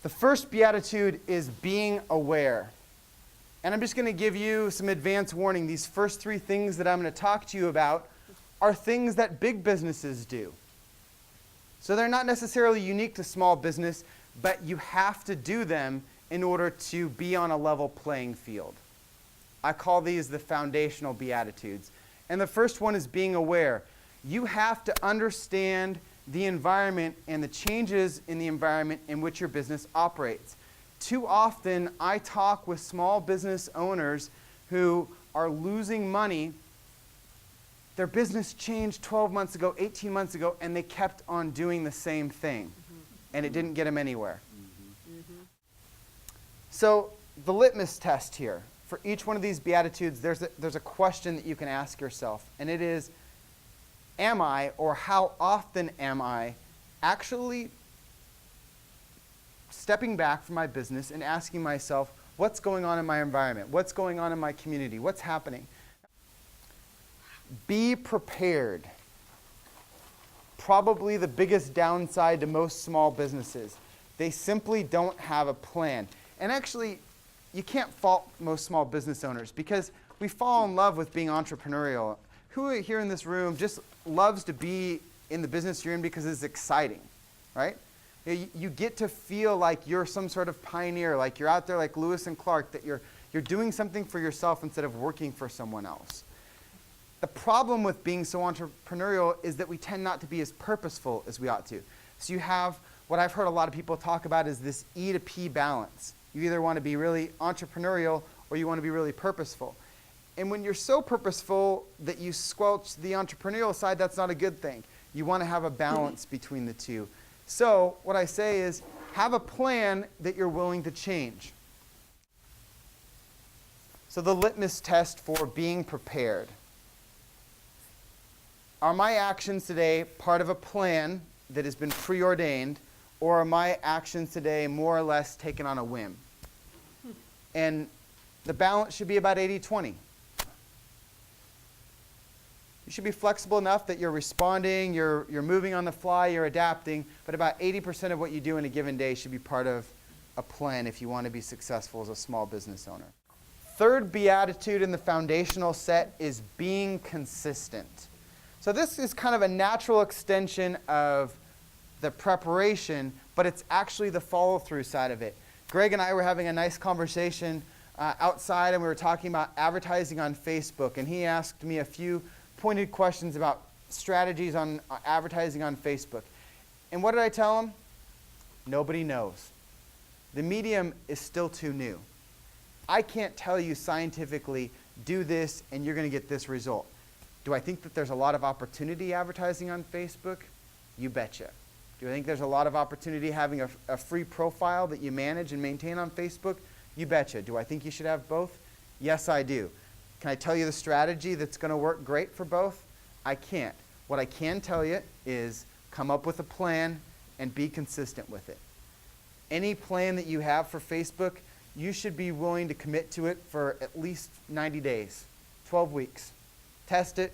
The first beatitude is being aware. And I'm just going to give you some advance warning. These first three things that I'm going to talk to you about are things that big businesses do. So they're not necessarily unique to small business, but you have to do them in order to be on a level playing field. I call these the foundational beatitudes. And the first one is being aware. You have to understand the environment and the changes in the environment in which your business operates. Too often, I talk with small business owners who are losing money. Their business changed 12 months ago, 18 months ago, and they kept on doing the same thing. And it didn't get them anywhere. So the litmus test here, for each one of these beatitudes, there's a question that you can ask yourself. And it is, am I, or how often am I, actually stepping back from my business and asking myself, what's going on in my environment? What's going on in my community? What's happening? Be prepared. Probably the biggest downside to most small businesses. They simply don't have a plan. And actually, you can't fault most small business owners because we fall in love with being entrepreneurial. Who here in this room just loves to be in the business you're in because it's exciting, right? You get to feel like you're some sort of pioneer, like you're out there like Lewis and Clark, that you're doing something for yourself instead of working for someone else. The problem with being so entrepreneurial is that we tend not to be as purposeful as we ought to. So you have what I've heard a lot of people talk about is this E to P balance. You either want to be really entrepreneurial or you want to be really purposeful. And when you're so purposeful that you squelch the entrepreneurial side, that's not a good thing. You want to have a balance between the two. So what I say is have a plan that you're willing to change. So the litmus test for being prepared. Are my actions today part of a plan that has been preordained, or are my actions today more or less taken on a whim? And the balance should be about 80-20. You should be flexible enough that you're responding, you're moving on the fly, you're adapting, but about 80% of what you do in a given day should be part of a plan if you want to be successful as a small business owner. Third beatitude in the foundational set is being consistent. So this is kind of a natural extension of the preparation, but it's actually the follow-through side of it. Greg and I were having a nice conversation outside, and we were talking about advertising on Facebook, and he asked me a few pointed questions about strategies on advertising on Facebook. And what did I tell him? Nobody knows. The medium is still too new. I can't tell you scientifically, do this and you're going to get this result. Do I think that there's a lot of opportunity advertising on Facebook? You betcha. Do I think there's a lot of opportunity having a free profile that you manage and maintain on Facebook? You betcha. Do I think you should have both? Yes, I do. Can I tell you the strategy that's going to work great for both? I can't. What I can tell you is come up with a plan and be consistent with it. Any plan that you have for Facebook, you should be willing to commit to it for at least 90 days, 12 weeks. Test it,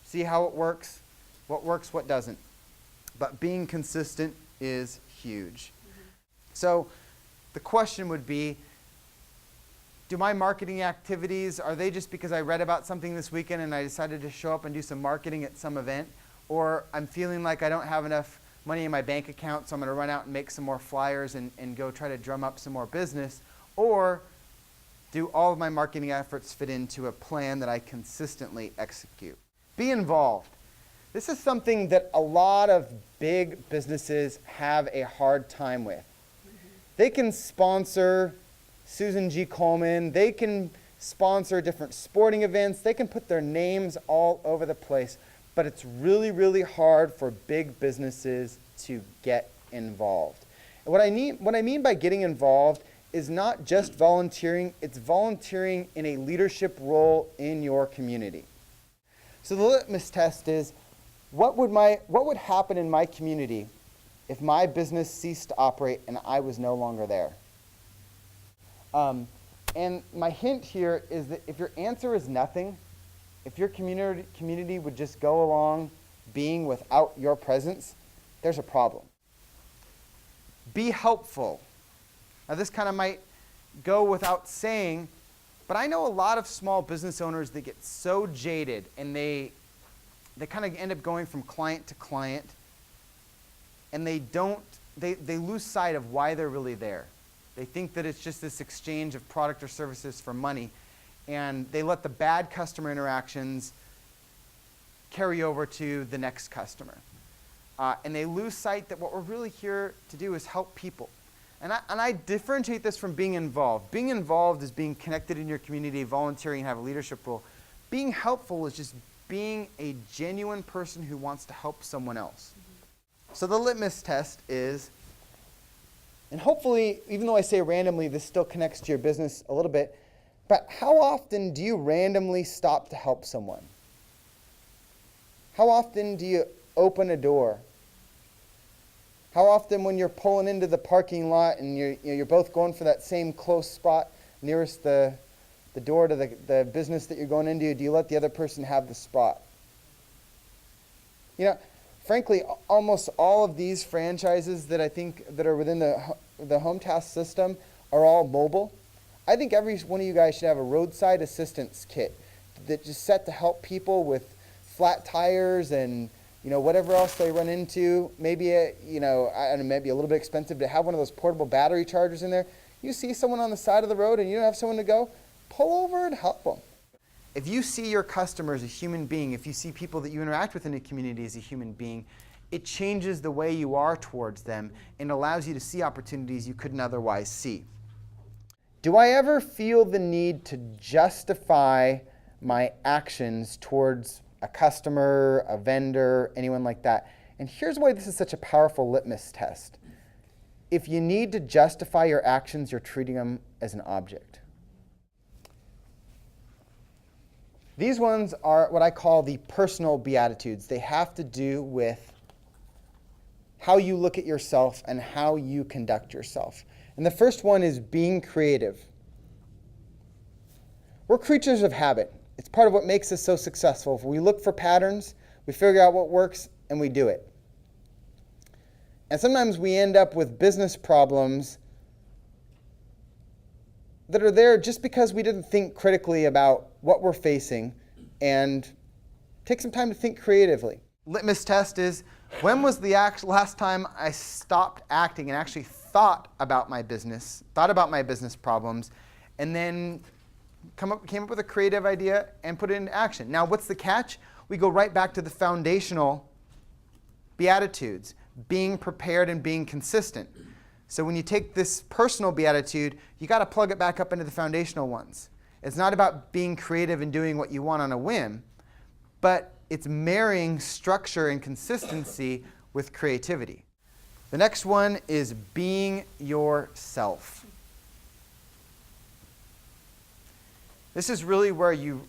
see how it works, what doesn't. But being consistent is huge. So the question would be, do my marketing activities, are they just because I read about something this weekend and I decided to show up and do some marketing at some event? Or I'm feeling like I don't have enough money in my bank account, so I'm going to run out and make some more flyers and go try to drum up some more business? Or do all of my marketing efforts fit into a plan that I consistently execute? Be involved. This is something that a lot of big businesses have a hard time with. They can sponsor Susan G. Komen. They can sponsor different sporting events. They can put their names all over the place. But it's really, really hard for big businesses to get involved. And what I mean by getting involved is not just volunteering. It's volunteering in a leadership role in your community. So the litmus test is, what would happen in my community if my business ceased to operate and I was no longer there? And my hint here is that if your answer is nothing, if your community would just go along being without your presence, there's a problem. Be helpful. Now this kind of might go without saying, but I know a lot of small business owners that get so jaded and they kind of end up going from client to client, and they lose sight of why they're really there. They think that it's just this exchange of product or services for money, and they let the bad customer interactions carry over to the next customer. And they lose sight that what we're really here to do is help people. And I differentiate this from being involved. Being involved is being connected in your community, volunteering, and have a leadership role. Being helpful is just being a genuine person who wants to help someone else. So the litmus test is, and hopefully, even though I say randomly, this still connects to your business a little bit, but how often do you randomly stop to help someone? How often do you open a door? How often when you're pulling into the parking lot and you're both going for that same close spot nearest the door to the business that you're going into, do you let the other person have the spot? You know, frankly, almost all of these franchises that I think that are within the HomeTask system are all mobile. I think every one of you guys should have a roadside assistance kit that's just set to help people with flat tires and whatever else they run into. Maybe maybe a little bit expensive to have one of those portable battery chargers in there. You see someone on the side of the road and you don't have someone to go, pull over and help them. If you see your customer as a human being, if you see people that you interact with in a community as a human being, it changes the way you are towards them and allows you to see opportunities you couldn't otherwise see. Do I ever feel the need to justify my actions towards a customer, a vendor, anyone like that? And here's why this is such a powerful litmus test. If you need to justify your actions, you're treating them as an object. These ones are what I call the personal beatitudes. They have to do with how you look at yourself and how you conduct yourself. And the first one is being creative. We're creatures of habit. It's part of what makes us so successful. If we look for patterns, we figure out what works, and we do it. And sometimes we end up with business problems that are there just because we didn't think critically about what we're facing and take some time to think creatively. Litmus test is, when was the last time I stopped acting and actually thought about my business problems, and then came up with a creative idea and put it into action? Now, what's the catch? We go right back to the foundational beatitudes, being prepared and being consistent. So when you take this personal beatitude, you got to plug it back up into the foundational ones. It's not about being creative and doing what you want on a whim, but it's marrying structure and consistency with creativity. The next one is being yourself. This is really where you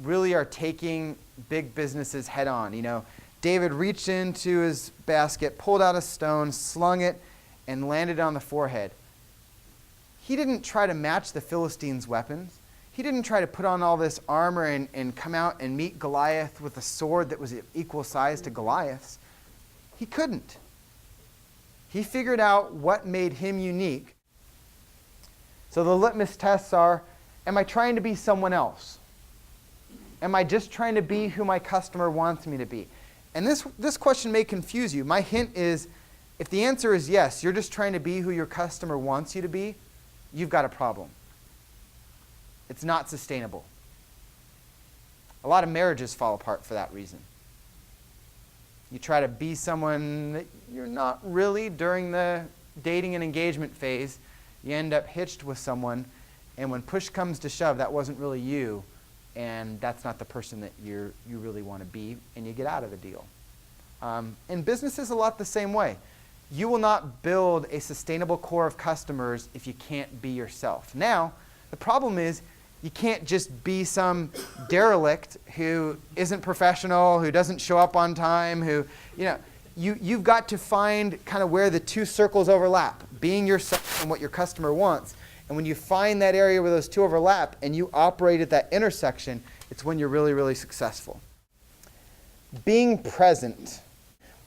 really are taking big businesses head on. David reached into his basket, pulled out a stone, slung it, and landed on the forehead. He didn't try to match the Philistines' weapons. He didn't try to put on all this armor and come out and meet Goliath with a sword that was equal size to Goliath's. He couldn't. He figured out what made him unique. So the litmus tests are, am I trying to be someone else? Am I just trying to be who my customer wants me to be? And this question may confuse you. My hint is, if the answer is yes, you're just trying to be who your customer wants you to be, you've got a problem. It's not sustainable. A lot of marriages fall apart for that reason. You try to be someone that you're not really during the dating and engagement phase. You end up hitched with someone, and when push comes to shove, that wasn't really you, and that's not the person that you really want to be, and you get out of the deal. And business is a lot the same way. You will not build a sustainable core of customers if you can't be yourself. Now, the problem is you can't just be some derelict who isn't professional, who doesn't show up on time, you've got to find kind of where the two circles overlap, being yourself and what your customer wants. And when you find that area where those two overlap and you operate at that intersection, it's when you're really, really successful. Being present.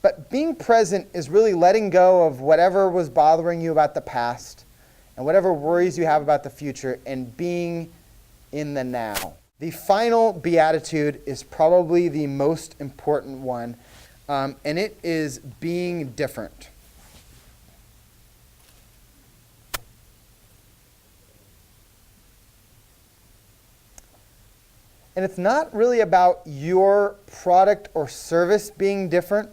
But being present is really letting go of whatever was bothering you about the past and whatever worries you have about the future, and being in the now. The final beatitude is probably the most important one, and it is being different. And it's not really about your product or service being different.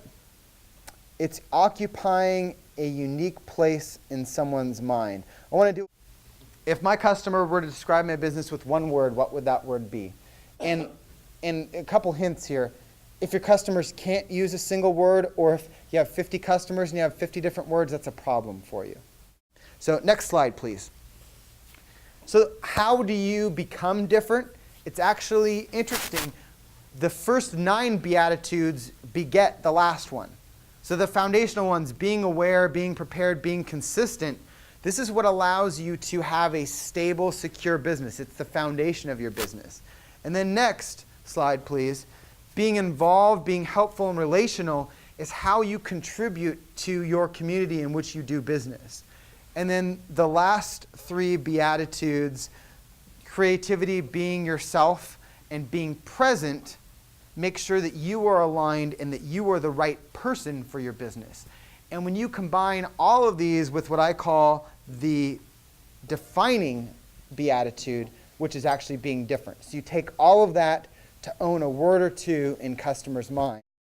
It's occupying a unique place in someone's mind. If my customer were to describe my business with one word, what would that word be? And a couple hints here. If your customers can't use a single word, or if you have 50 customers and you have 50 different words, that's a problem for you. So next slide, please. So how do you become different? It's actually interesting. The first 9 Beatitudes beget the last one. So the foundational ones, being aware, being prepared, being consistent, this is what allows you to have a stable, secure business. It's the foundation of your business. And then next slide, please. Being involved, being helpful and relational is how you contribute to your community in which you do business. And then the last 3 Beatitudes, creativity, being yourself, and being present, make sure that you are aligned and that you are the right person for your business. And when you combine all of these with what I call the defining beatitude, which is actually being different. So you take all of that to own a word or two in customers' minds.